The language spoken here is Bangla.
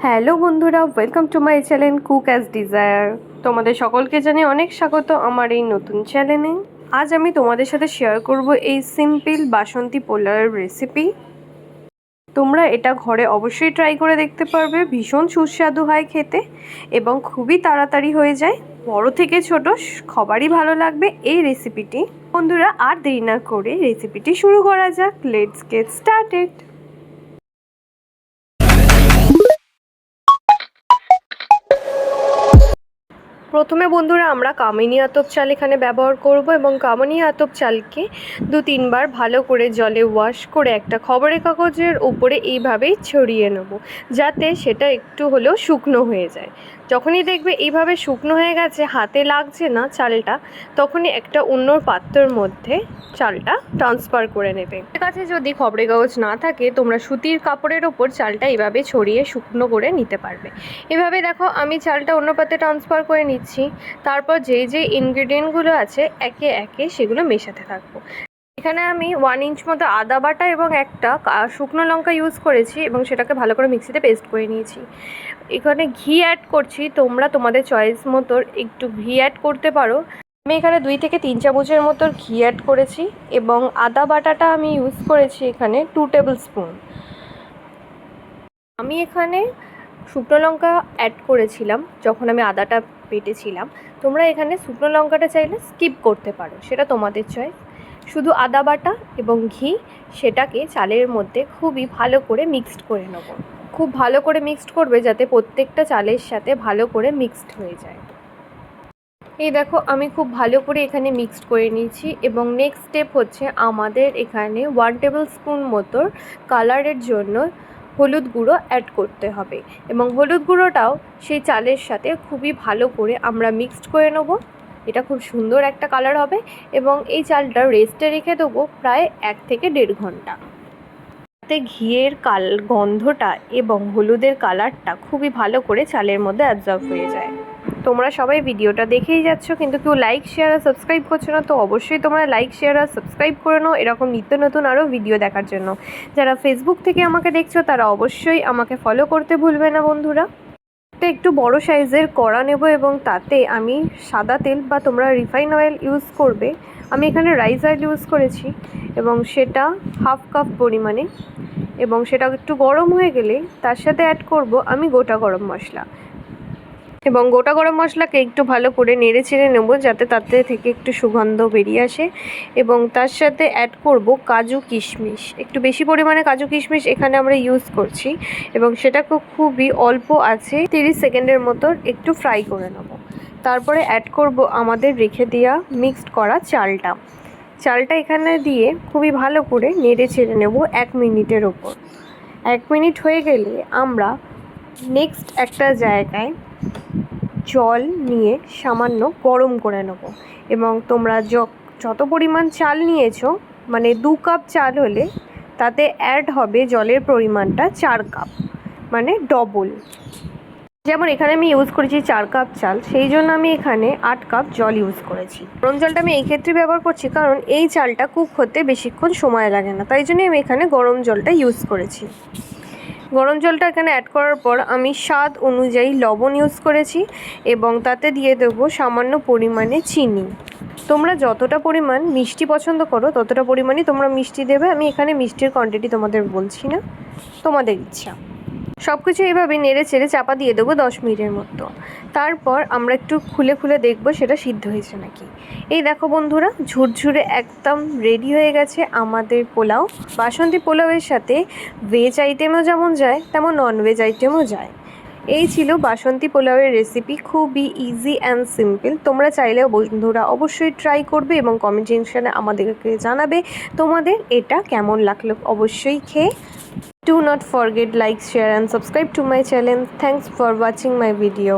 হ্যালো বন্ধুরা, welcome to my channel cook as desire. তোমাদের সকলকে জানি অনেক স্বাগত আমার এই নতুন চ্যানেলে। আজ আমি তোমাদের সাথে শেয়ার করব এই সিম্পল বাসন্তী পোলাওয়ের রেসিপি। তোমরা এটা ঘরে অবশ্যই ট্রাই করে দেখতে পারবে। ভীষণ সুস্বাদু হয় খেতে এবং খুবই তাড়াতাড়ি হয়ে যায়। বড় থেকে ছোট সবারই ভালো লাগবে এই রেসিপিটি। বন্ধুরা, আর দেরি না করে রেসিপিটি শুরু করা যাক। Let's get started. প্রথমে বন্ধুরা আমরা কামিনী আতপ চাল এখানে ব্যবহার করব এবং কামিনী আতপ চালকে 2-3 বার ভালো করে জলে ওয়াশ করে একটা খবরের কাগজের উপরে এইভাবেই ছড়িয়ে নেব, যাতে সেটা একটু হলেও শুকনো হয়ে যায়। যখনই দেখবে এইভাবে শুকনো হয়ে গেছে, হাতে লাগছে না চালটা, তখনই একটা অন্য পাত্রের মধ্যে চালটা ট্রান্সফার করে নেবে। কাছে যদি খবরের কাগজ না থাকে, তোমরা সুতির কাপড়ের ওপর চালটা এভাবে ছড়িয়ে শুকনো করে নিতে পারবে। এভাবে দেখো আমি চালটা অন্য পাত্রে ট্রান্সফার করে নিচ্ছি। তারপর যে ইনগ্রিডিয়েন্টগুলো আছে একে একে সেগুলো মেশাতে থাকবো। এখানে আমি 1 ইঞ্চ মতো আদা বাটা এবং একটা শুকনো লঙ্কা ইউজ করেছি এবং সেটাকে ভালো করে মিক্সিতে পেস্ট করে নিয়েছি। এখানে ঘি অ্যাড করছি, তোমরা তোমাদের চয়েস মতো একটু ঘি অ্যাড করতে পারো। আমি এখানে 2 থেকে 3 চামচের মতো ঘি অ্যাড করেছি এবং আদা বাটাটা আমি ইউজ করেছি এখানে 2 টেবিল স্পুন। আমি এখানে শুকনো লঙ্কা অ্যাড করেছিলাম যখন আমি আদাটা বেটেছিলাম। তোমরা এখানে শুকনো লঙ্কাটা চাইলে স্কিপ করতে পারো, সেটা তোমাদের চয়েস। শুধু আদা বাটা এবং ঘি সেটাকে চালের মধ্যে খুবই ভালো করে মিক্সড করে নেব। খুব ভালো করে মিক্সড করবে যাতে প্রত্যেকটা চালের সাথে ভালো করে মিক্সড হয়ে যায়। এই দেখো আমি খুব ভালো করে এখানে মিক্সড করে নিয়েছি এবং নেক্সট স্টেপ হচ্ছে আমাদের এখানে 1 টেবিল স্পুন মতো কালারের জন্য হলুদ গুঁড়ো অ্যাড করতে হবে এবং হলুদ গুঁড়োটাও সেই চালের সাথে খুবই ভালো করে আমরা মিক্সড করে নেব। এটা খুব সুন্দর একটা কালার হবে এবং এই চালটা রেস্টে রেখে দেবো প্রায় 1 থেকে 1.5 ঘন্টা। তাতে ঘিয়ের গন্ধটা এবং হলুদের কালারটা খুবই ভালো করে চালের মধ্যে অ্যাবজর্ব হয়ে যায়। তোমরা সবাই ভিডিওটা দেখেই যাচ্ছ, কিন্তু কেউ লাইক শেয়ার আর সাবস্ক্রাইব করছো না। তো অবশ্যই তোমরা লাইক শেয়ার আর সাবস্ক্রাইব করে নাও এরকম নিত্য নতুন আরও ভিডিও দেখার জন্য। যারা ফেসবুক থেকে আমাকে দেখছো তারা অবশ্যই আমাকে ফলো করতে ভুলবে না বন্ধুরা। একটু বড় সাইজের কড়া নেব এবং তাতে আমি সাদা তেল বা তোমরা রিফাইন অয়েল ইউজ করবে। আমি এখানে রাইস অয়েল ইউজ করেছি এবং সেটা 1/2 কাপ পরিমাণে, এবং সেটা একটু গরম হয়ে গেলে তার সাথে অ্যাড করব আমি গোটা গরম মশলা এবং গোটা গরম মশলাকে একটু ভালো করে নেড়ে চেড়ে নেব যাতে তাতে থেকে একটু সুগন্ধ বেরিয়ে আসে। এবং তার সাথে অ্যাড করব কাজু কিশমিশ, একটু বেশি পরিমাণে কাজু কিশমিশ এখানে আমরা ইউজ করছি এবং সেটাকে খুবই অল্প আছে 30 সেকেন্ডের মতো একটু ফ্রাই করে নেব। তারপরে অ্যাড করব আমাদের রেখে দেওয়া মিক্সড করা চালটা এখানে দিয়ে খুবই ভালো করে নেড়ে চেড়ে নেব 1 মিনিটের ওপর। 1 মিনিট হয়ে গেলে আমরা নেক্সট একটা জায়গায় জল নিয়ে সামান্য গরম করে নেব এবং তোমরা যত পরিমাণ চাল নিয়েছো, মানে 2 কাপ চাল হলে তাতে অ্যাড হবে জলের পরিমাণটা 4 কাপ, মানে ডবল। যেমন এখানে আমি ইউজ করেছি 4 কাপ চাল, সেই জন্য আমি এখানে 8 কাপ জল ইউজ করেছি। গরম জলটা আমি এই ক্ষেত্রে ব্যবহার করছি কারণ এই চালটা কুক হতে বেশিক্ষণ সময় লাগে না, তাই জন্যই আমি এখানে গরম জলটা ইউজ করেছি। গরম জলটা এখানে অ্যাড করার পর আমি স্বাদ অনুযায়ী লবণ ইউজ করেছি এবং তাতে দিয়ে দেবো সামান্য পরিমাণে চিনি। তোমরা যতটা পরিমাণ মিষ্টি পছন্দ করো ততটা পরিমাণই তোমরা মিষ্টি দেবে। আমি এখানে মিষ্টির কোয়ান্টিটি তোমাদের বলছি না, তোমাদের ইচ্ছা। সব কিছু এইভাবে নেড়ে চেড়ে চাপা দিয়ে দেবো 10 মিনিটের মতো। তারপর আমরা একটু খুলে খুলে দেখব সেটা সিদ্ধ হয়েছে নাকি। এই দেখো বন্ধুরা, ঝুরঝুরে একদম রেডি হয়ে গেছে আমাদের পোলাও। বাসন্তী পোলাওয়ের সাথে ভেজ আইটেমও যেমন যায় তেমন ননভেজ আইটেমও যায়। এই ছিল বাসন্তী পোলাওয়ের রেসিপি, খুবই ইজি অ্যান্ড সিম্পল। তোমরা চাইলেও বন্ধুরা অবশ্যই ট্রাই করবে এবং কমেন্ট সেকশনে আমাদেরকে জানাবে তোমাদের এটা কেমন লাগলো অবশ্যই খেয়ে। Do not forget like, share and subscribe to my channel. Thanks for watching my video.